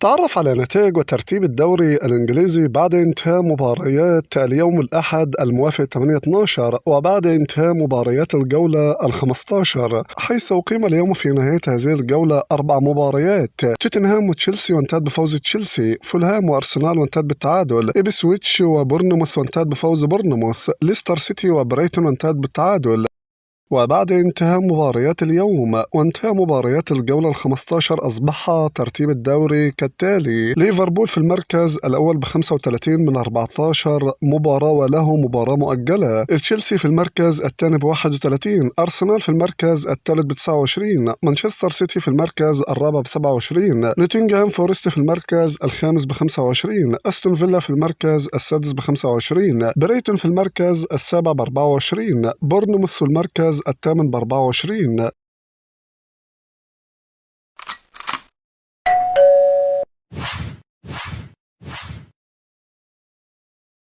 تعرف على نتائج وترتيب الدوري الإنجليزي بعد انتهاء مباريات اليوم الأحد الموافق 8/12 وبعد انتهاء مباريات الجولة ال15، حيث أقيم اليوم في نهاية هذه الجولة 4 مباريات: توتنهام وتشيلسي وانتهت بفوز تشيلسي، فولهام وأرسنال وانتهت بالتعادل، إبسويتش وبورنموث وانتهت بفوز بورنموث، ليستر سيتي وبريتون وانتهت بالتعادل. وبعد انتهاء مباريات اليوم وانتهاء مباريات الجولة ال15 أصبح ترتيب الدوري كالتالي: ليفربول في المركز الأول ب35 من 14 مباراة وله مباراة مؤجلة، تشيلسي في المركز الثاني ب31، أرسنال في المركز الثالث ب29، مانشستر سيتي في المركز الرابع ب27، نوتنغهام فورست في المركز الخامس ب25، أستون فيلا في المركز السادس ب25، بريتون في المركز السابع ب24، بورنموث في المركز الثامن ب24.